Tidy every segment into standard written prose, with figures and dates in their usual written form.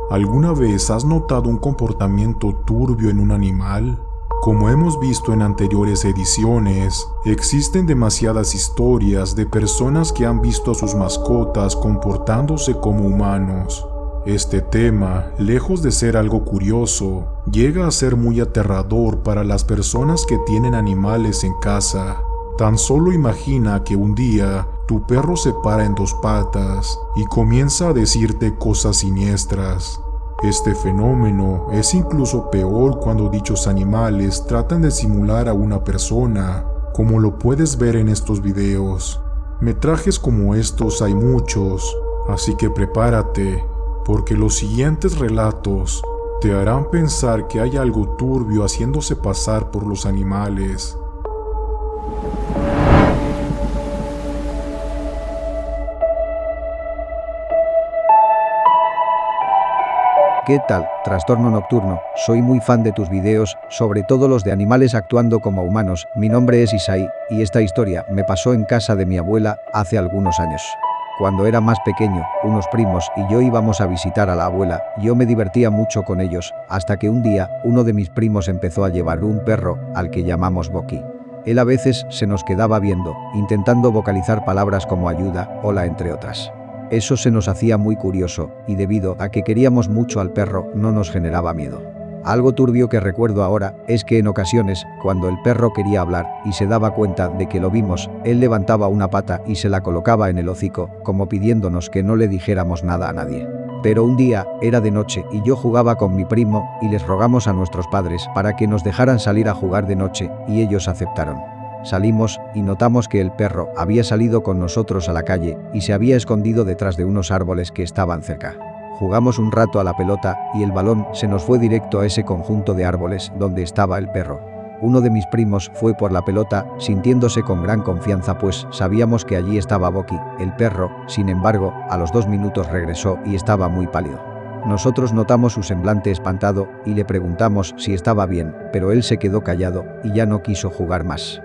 ¿Alguna vez has notado un comportamiento turbio en un animal? Como hemos visto en anteriores ediciones, existen demasiadas historias de personas que han visto a sus mascotas comportándose como humanos. Este tema, lejos de ser algo curioso, llega a ser muy aterrador para las personas que tienen animales en casa. Tan solo imagina que un día tu perro se para en dos patas y comienza a decirte cosas siniestras. Este fenómeno es incluso peor cuando dichos animales tratan de simular a una persona, como lo puedes ver en estos videos. Metrajes como estos hay muchos, así que prepárate, porque los siguientes relatos te harán pensar que hay algo turbio haciéndose pasar por los animales. ¿Qué tal, Trastorno Nocturno? Soy muy fan de tus videos, sobre todo los de animales actuando como humanos. Mi nombre es Isaí, y esta historia me pasó en casa de mi abuela hace algunos años. Cuando era más pequeño, unos primos y yo íbamos a visitar a la abuela. Yo me divertía mucho con ellos, hasta que un día, uno de mis primos empezó a llevar un perro, al que llamamos Boqui. Él a veces se nos quedaba viendo, intentando vocalizar palabras como ayuda, hola, entre otras. Eso se nos hacía muy curioso, y debido a que queríamos mucho al perro, no nos generaba miedo. Algo turbio que recuerdo ahora es que en ocasiones, cuando el perro quería hablar y se daba cuenta de que lo vimos, él levantaba una pata y se la colocaba en el hocico, como pidiéndonos que no le dijéramos nada a nadie. Pero un día, era de noche y yo jugaba con mi primo y les rogamos a nuestros padres para que nos dejaran salir a jugar de noche, y ellos aceptaron. Salimos y notamos que el perro había salido con nosotros a la calle y se había escondido detrás de unos árboles que estaban cerca. Jugamos un rato a la pelota y el balón se nos fue directo a ese conjunto de árboles donde estaba el perro. Uno de mis primos fue por la pelota, sintiéndose con gran confianza, pues sabíamos que allí estaba Boqui, el perro. Sin embargo, a los 2 minutos regresó y estaba muy pálido. Nosotros notamos su semblante espantado y le preguntamos si estaba bien, pero él se quedó callado y ya no quiso jugar más.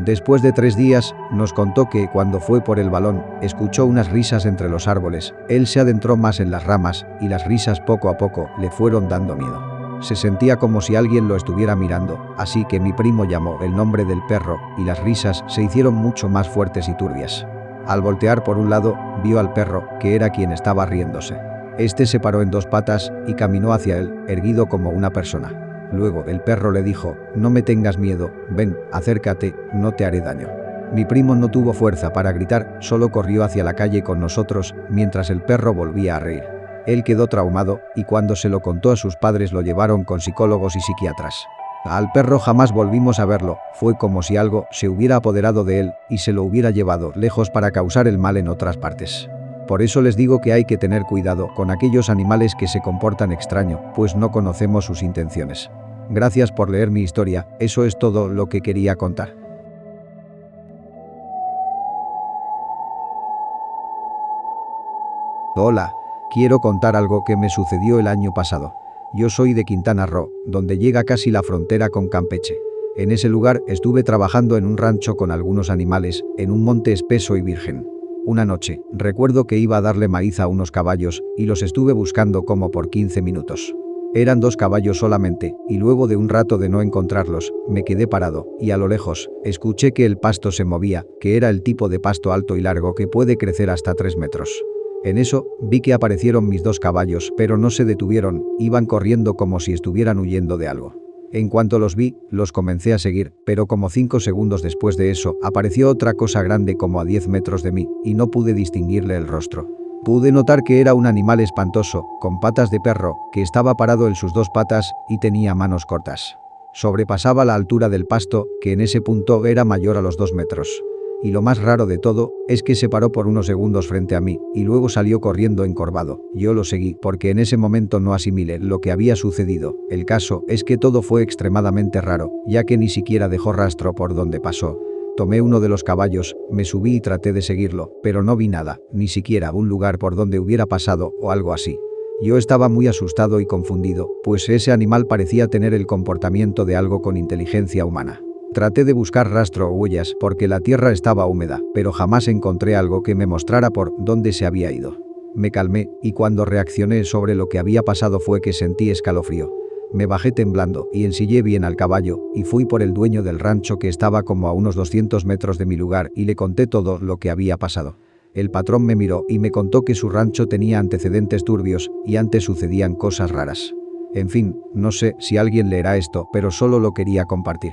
Después de 3 días, nos contó que cuando fue por el balón, escuchó unas risas entre los árboles. Él se adentró más en las ramas y las risas poco a poco le fueron dando miedo. Se sentía como si alguien lo estuviera mirando, así que mi primo llamó el nombre del perro y las risas se hicieron mucho más fuertes y turbias. Al voltear por un lado, vio al perro, que era quien estaba riéndose. Este se paró en 2 patas y caminó hacia él, erguido como una persona. Luego el perro le dijo, no me tengas miedo, ven, acércate, no te haré daño. Mi primo no tuvo fuerza para gritar, solo corrió hacia la calle con nosotros, mientras el perro volvía a reír. Él quedó traumado, y cuando se lo contó a sus padres lo llevaron con psicólogos y psiquiatras. Al perro jamás volvimos a verlo, fue como si algo se hubiera apoderado de él y se lo hubiera llevado lejos para causar el mal en otras partes. Por eso les digo que hay que tener cuidado con aquellos animales que se comportan extraño, pues no conocemos sus intenciones. Gracias por leer mi historia, eso es todo lo que quería contar. Hola, quiero contar algo que me sucedió el año pasado. Yo soy de Quintana Roo, donde llega casi la frontera con Campeche. En ese lugar estuve trabajando en un rancho con algunos animales, en un monte espeso y virgen. Una noche, recuerdo que iba a darle maíz a unos caballos, y los estuve buscando como por 15 minutos. Eran 2 caballos solamente, y luego de un rato de no encontrarlos, me quedé parado, y a lo lejos, escuché que el pasto se movía, que era el tipo de pasto alto y largo que puede crecer hasta 3 metros. En eso, vi que aparecieron mis 2 caballos, pero no se detuvieron, iban corriendo como si estuvieran huyendo de algo. En cuanto los vi, los comencé a seguir, pero como 5 segundos después de eso, apareció otra cosa grande como a 10 metros de mí, y no pude distinguirle el rostro. Pude notar que era un animal espantoso, con patas de perro, que estaba parado en sus 2 patas y tenía manos cortas. Sobrepasaba la altura del pasto, que en ese punto era mayor a los 2 metros. Y lo más raro de todo, es que se paró por unos segundos frente a mí, y luego salió corriendo encorvado. Yo lo seguí, porque en ese momento no asimilé lo que había sucedido. El caso es que todo fue extremadamente raro, ya que ni siquiera dejó rastro por donde pasó. Tomé uno de los caballos, me subí y traté de seguirlo, pero no vi nada, ni siquiera un lugar por donde hubiera pasado o algo así. Yo estaba muy asustado y confundido, pues ese animal parecía tener el comportamiento de algo con inteligencia humana. Traté de buscar rastro o huellas porque la tierra estaba húmeda, pero jamás encontré algo que me mostrara por dónde se había ido. Me calmé, y cuando reaccioné sobre lo que había pasado fue que sentí escalofrío. Me bajé temblando y ensillé bien al caballo, y fui por el dueño del rancho que estaba como a unos 200 metros de mi lugar y le conté todo lo que había pasado. El patrón me miró y me contó que su rancho tenía antecedentes turbios y antes sucedían cosas raras. En fin, no sé si alguien leerá esto, pero solo lo quería compartir.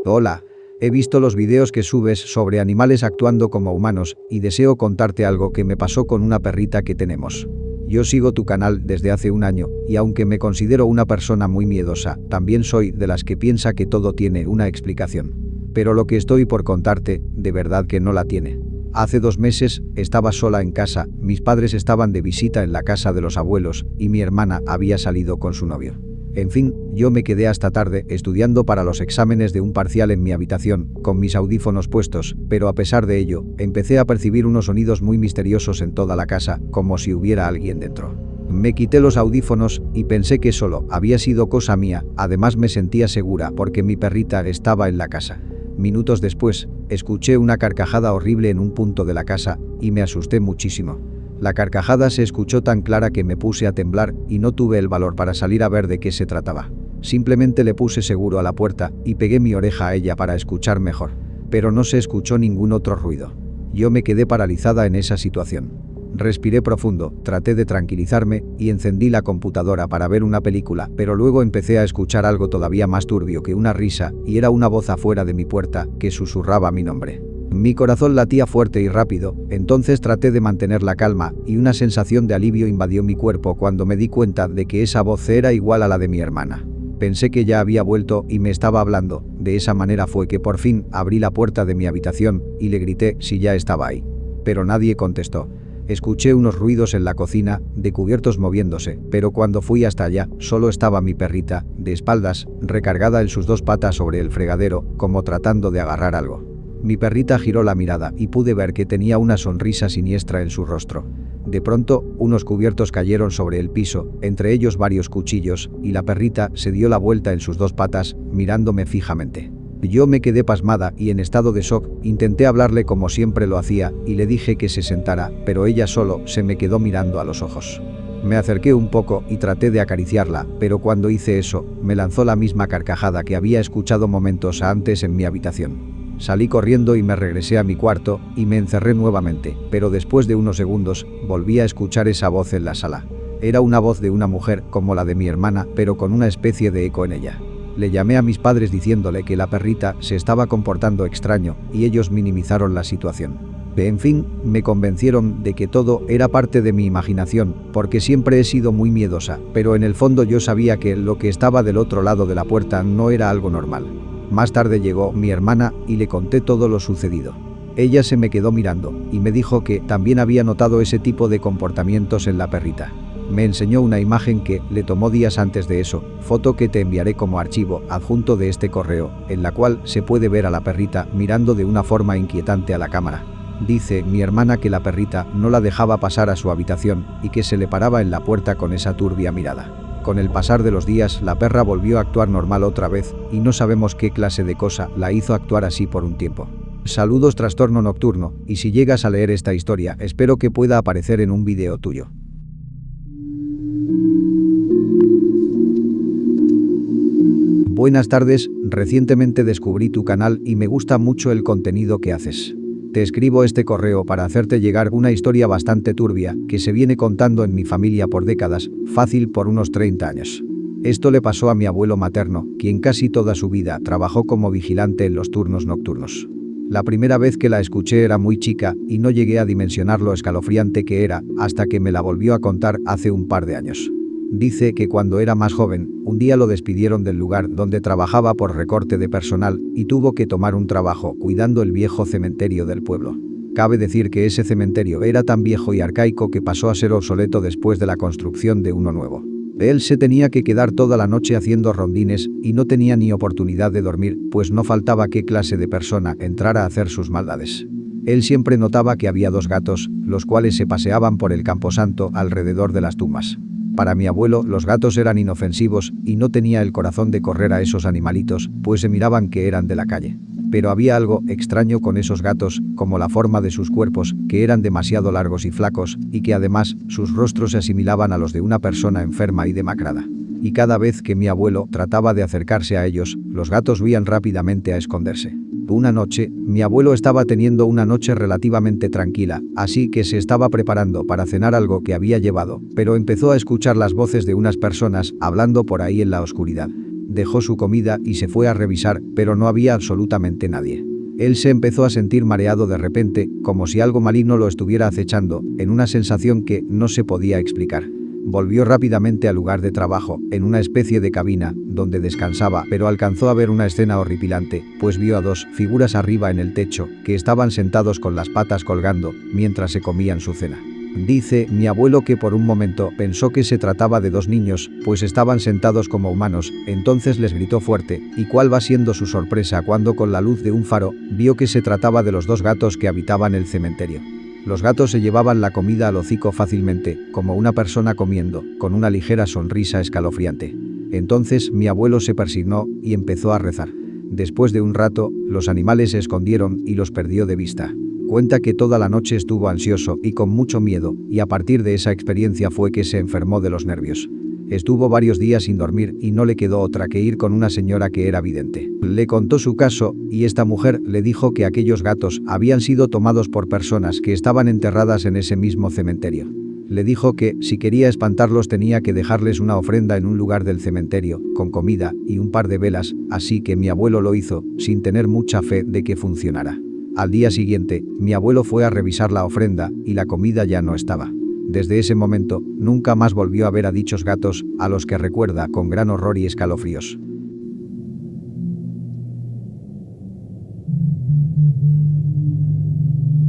Hola. He visto los videos que subes sobre animales actuando como humanos y deseo contarte algo que me pasó con una perrita que tenemos. Yo sigo tu canal desde hace un año y aunque me considero una persona muy miedosa, también soy de las que piensa que todo tiene una explicación. Pero lo que estoy por contarte, de verdad que no la tiene. Hace 2 meses estaba sola en casa, mis padres estaban de visita en la casa de los abuelos y mi hermana había salido con su novio. En fin, yo me quedé hasta tarde estudiando para los exámenes de un parcial en mi habitación, con mis audífonos puestos, pero a pesar de ello, empecé a percibir unos sonidos muy misteriosos en toda la casa, como si hubiera alguien dentro. Me quité los audífonos y pensé que solo había sido cosa mía, además me sentía segura porque mi perrita estaba en la casa. Minutos después, escuché una carcajada horrible en un punto de la casa y me asusté muchísimo. La carcajada se escuchó tan clara que me puse a temblar y no tuve el valor para salir a ver de qué se trataba. Simplemente le puse seguro a la puerta y pegué mi oreja a ella para escuchar mejor. Pero no se escuchó ningún otro ruido. Yo me quedé paralizada en esa situación. Respiré profundo, traté de tranquilizarme y encendí la computadora para ver una película, pero luego empecé a escuchar algo todavía más turbio que una risa y era una voz afuera de mi puerta que susurraba mi nombre. Mi corazón latía fuerte y rápido, entonces traté de mantener la calma y una sensación de alivio invadió mi cuerpo cuando me di cuenta de que esa voz era igual a la de mi hermana. Pensé que ya había vuelto y me estaba hablando, de esa manera fue que por fin abrí la puerta de mi habitación y le grité si ya estaba ahí. Pero nadie contestó. Escuché unos ruidos en la cocina, de cubiertos moviéndose, pero cuando fui hasta allá, solo estaba mi perrita, de espaldas, recargada en sus 2 patas sobre el fregadero, como tratando de agarrar algo. Mi perrita giró la mirada y pude ver que tenía una sonrisa siniestra en su rostro. De pronto, unos cubiertos cayeron sobre el piso, entre ellos varios cuchillos, y la perrita se dio la vuelta en sus 2 patas, mirándome fijamente. Yo me quedé pasmada y en estado de shock, intenté hablarle como siempre lo hacía y le dije que se sentara, pero ella solo se me quedó mirando a los ojos. Me acerqué un poco y traté de acariciarla, pero cuando hice eso, me lanzó la misma carcajada que había escuchado momentos antes en mi habitación. Salí corriendo y me regresé a mi cuarto y me encerré nuevamente, pero después de unos segundos, volví a escuchar esa voz en la sala. Era una voz de una mujer como la de mi hermana, pero con una especie de eco en ella. Le llamé a mis padres diciéndole que la perrita se estaba comportando extraño y ellos minimizaron la situación. En fin, me convencieron de que todo era parte de mi imaginación, porque siempre he sido muy miedosa, pero en el fondo yo sabía que lo que estaba del otro lado de la puerta no era algo normal. Más tarde llegó mi hermana y le conté todo lo sucedido. Ella se me quedó mirando y me dijo que también había notado ese tipo de comportamientos en la perrita. Me enseñó una imagen que le tomó días antes de eso, foto que te enviaré como archivo adjunto de este correo, en la cual se puede ver a la perrita mirando de una forma inquietante a la cámara. Dice mi hermana que la perrita no la dejaba pasar a su habitación y que se le paraba en la puerta con esa turbia mirada. Con el pasar de los días, la perra volvió a actuar normal otra vez y no sabemos qué clase de cosa la hizo actuar así por un tiempo. Saludos Trastorno Nocturno, y si llegas a leer esta historia, espero que pueda aparecer en un video tuyo. Buenas tardes, recientemente descubrí tu canal y me gusta mucho el contenido que haces. Te escribo este correo para hacerte llegar una historia bastante turbia que se viene contando en mi familia por décadas, fácil por unos 30 años. Esto le pasó a mi abuelo materno, quien casi toda su vida trabajó como vigilante en los turnos nocturnos. La primera vez que la escuché era muy chica y no llegué a dimensionar lo escalofriante que era hasta que me la volvió a contar hace un par de años. Dice que cuando era más joven, un día lo despidieron del lugar donde trabajaba por recorte de personal y tuvo que tomar un trabajo cuidando el viejo cementerio del pueblo. Cabe decir que ese cementerio era tan viejo y arcaico que pasó a ser obsoleto después de la construcción de uno nuevo. Él se tenía que quedar toda la noche haciendo rondines y no tenía ni oportunidad de dormir, pues no faltaba qué clase de persona entrara a hacer sus maldades. Él siempre notaba que había 2 gatos, los cuales se paseaban por el camposanto alrededor de las tumbas. Para mi abuelo, los gatos eran inofensivos y no tenía el corazón de correr a esos animalitos, pues se miraban que eran de la calle. Pero había algo extraño con esos gatos, como la forma de sus cuerpos, que eran demasiado largos y flacos, y que además sus rostros se asimilaban a los de una persona enferma y demacrada. Y cada vez que mi abuelo trataba de acercarse a ellos, los gatos huían rápidamente a esconderse. Una noche, mi abuelo estaba teniendo una noche relativamente tranquila, así que se estaba preparando para cenar algo que había llevado, pero empezó a escuchar las voces de unas personas hablando por ahí en la oscuridad. Dejó su comida y se fue a revisar, pero no había absolutamente nadie. Él se empezó a sentir mareado de repente, como si algo maligno lo estuviera acechando, en una sensación que no se podía explicar. Volvió rápidamente al lugar de trabajo, en una especie de cabina, donde descansaba, pero alcanzó a ver una escena horripilante, pues vio a dos figuras arriba en el techo, que estaban sentados con las patas colgando, mientras se comían su cena. Dice mi abuelo que por un momento pensó que se trataba de dos niños, pues estaban sentados como humanos, entonces les gritó fuerte, y cuál va siendo su sorpresa cuando con la luz de un faro, vio que se trataba de los dos gatos que habitaban el cementerio. Los gatos se llevaban la comida al hocico fácilmente, como una persona comiendo, con una ligera sonrisa escalofriante. Entonces mi abuelo se persignó y empezó a rezar. Después de un rato, los animales se escondieron y los perdió de vista. Cuenta que toda la noche estuvo ansioso y con mucho miedo, y a partir de esa experiencia fue que se enfermó de los nervios. Estuvo varios días sin dormir y no le quedó otra que ir con una señora que era vidente. Le contó su caso y esta mujer le dijo que aquellos gatos habían sido tomados por personas que estaban enterradas en ese mismo cementerio. Le dijo que, si quería espantarlos, tenía que dejarles una ofrenda en un lugar del cementerio, con comida y un par de velas, así que mi abuelo lo hizo, sin tener mucha fe de que funcionara. Al día siguiente, mi abuelo fue a revisar la ofrenda y la comida ya no estaba. Desde ese momento, nunca más volvió a ver a dichos gatos, a los que recuerda con gran horror y escalofríos.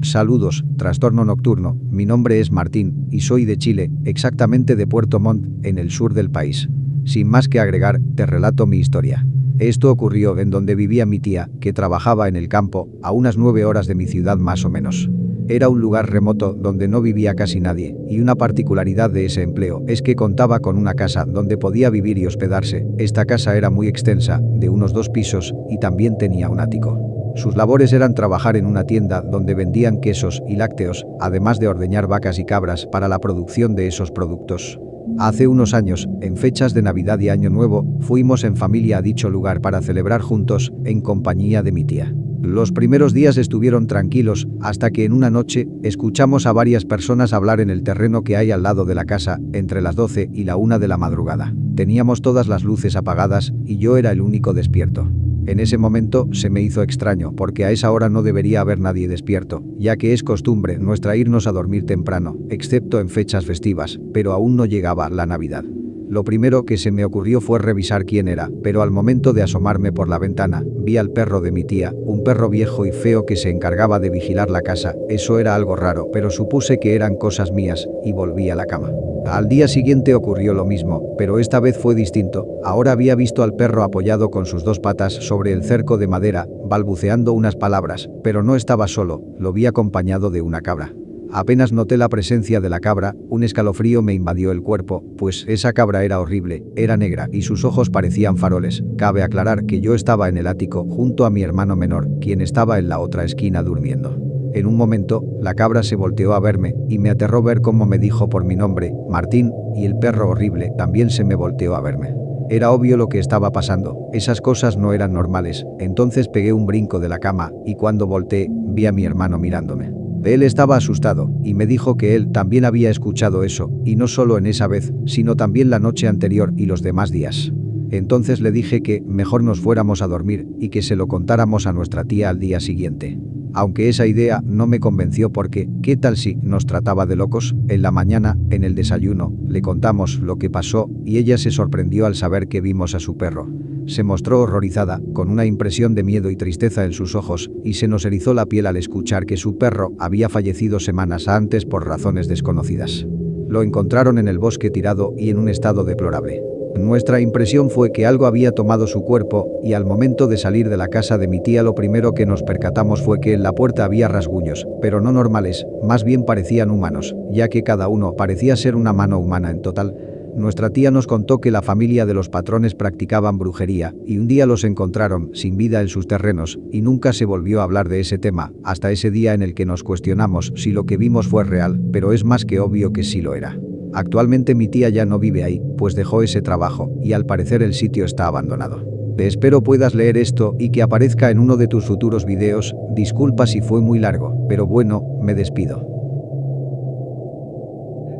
Saludos, Trastorno Nocturno, mi nombre es Martín, y soy de Chile, exactamente de Puerto Montt, en el sur del país. Sin más que agregar, te relato mi historia. Esto ocurrió en donde vivía mi tía, que trabajaba en el campo, a unas 9 horas de mi ciudad más o menos. Era un lugar remoto donde no vivía casi nadie, y una particularidad de ese empleo es que contaba con una casa donde podía vivir y hospedarse. Esta casa era muy extensa, de unos 2 pisos, y también tenía un ático. Sus labores eran trabajar en una tienda donde vendían quesos y lácteos, además de ordeñar vacas y cabras para la producción de esos productos. Hace unos años, en fechas de Navidad y Año Nuevo, fuimos en familia a dicho lugar para celebrar juntos, en compañía de mi tía. Los primeros días estuvieron tranquilos, hasta que en una noche, escuchamos a varias personas hablar en el terreno que hay al lado de la casa, entre las 12 y la 1 de la madrugada. Teníamos todas las luces apagadas, y yo era el único despierto. En ese momento se me hizo extraño porque a esa hora no debería haber nadie despierto, ya que es costumbre nuestra irnos a dormir temprano, excepto en fechas festivas, pero aún no llegaba la Navidad. Lo primero que se me ocurrió fue revisar quién era, pero al momento de asomarme por la ventana, vi al perro de mi tía, un perro viejo y feo que se encargaba de vigilar la casa. Eso era algo raro, pero supuse que eran cosas mías, y volví a la cama. Al día siguiente ocurrió lo mismo, pero esta vez fue distinto. Ahora había visto al perro apoyado con sus 2 patas sobre el cerco de madera, balbuceando unas palabras, pero no estaba solo, lo vi acompañado de una cabra. Apenas noté la presencia de la cabra, un escalofrío me invadió el cuerpo, pues esa cabra era horrible, era negra y sus ojos parecían faroles. Cabe aclarar que yo estaba en el ático junto a mi hermano menor, quien estaba en la otra esquina durmiendo. En un momento, la cabra se volteó a verme y me aterró ver cómo me dijo por mi nombre, Martín, y el perro horrible también se me volteó a verme. Era obvio lo que estaba pasando, esas cosas no eran normales, entonces pegué un brinco de la cama y cuando volteé, vi a mi hermano mirándome. Él estaba asustado y me dijo que él también había escuchado eso, y no solo en esa vez, sino también la noche anterior y los demás días. Entonces le dije que mejor nos fuéramos a dormir y que se lo contáramos a nuestra tía al día siguiente. Aunque esa idea no me convenció porque, ¿qué tal si nos trataba de locos? En la mañana, en el desayuno, le contamos lo que pasó y ella se sorprendió al saber que vimos a su perro. Se mostró horrorizada, con una impresión de miedo y tristeza en sus ojos, y se nos erizó la piel al escuchar que su perro había fallecido semanas antes por razones desconocidas. Lo encontraron en el bosque tirado y en un estado deplorable. Nuestra impresión fue que algo había tomado su cuerpo, y al momento de salir de la casa de mi tía lo primero que nos percatamos fue que en la puerta había rasguños, pero no normales, más bien parecían humanos, ya que cada uno parecía ser una mano humana en total. Nuestra tía nos contó que la familia de los patrones practicaban brujería y un día los encontraron sin vida en sus terrenos y nunca se volvió a hablar de ese tema, hasta ese día en el que nos cuestionamos si lo que vimos fue real, pero es más que obvio que sí lo era. Actualmente mi tía ya no vive ahí, pues dejó ese trabajo y al parecer el sitio está abandonado. Te espero puedas leer esto y que aparezca en uno de tus futuros videos. Disculpa si fue muy largo, pero bueno, me despido.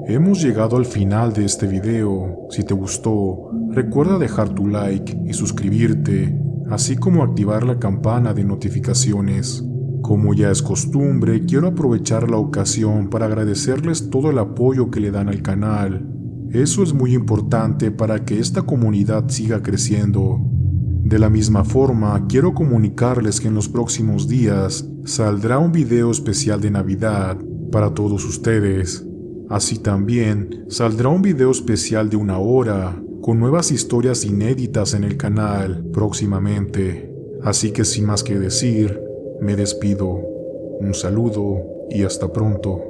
Hemos llegado al final de este video. Si te gustó, recuerda dejar tu like y suscribirte, así como activar la campana de notificaciones. Como ya es costumbre, quiero aprovechar la ocasión para agradecerles todo el apoyo que le dan al canal. Eso es muy importante para que esta comunidad siga creciendo. De la misma forma, quiero comunicarles que en los próximos días saldrá un video especial de Navidad para todos ustedes. Así también saldrá un video especial de 1 hora con nuevas historias inéditas en el canal próximamente. Así que sin más que decir, me despido. Un saludo y hasta pronto.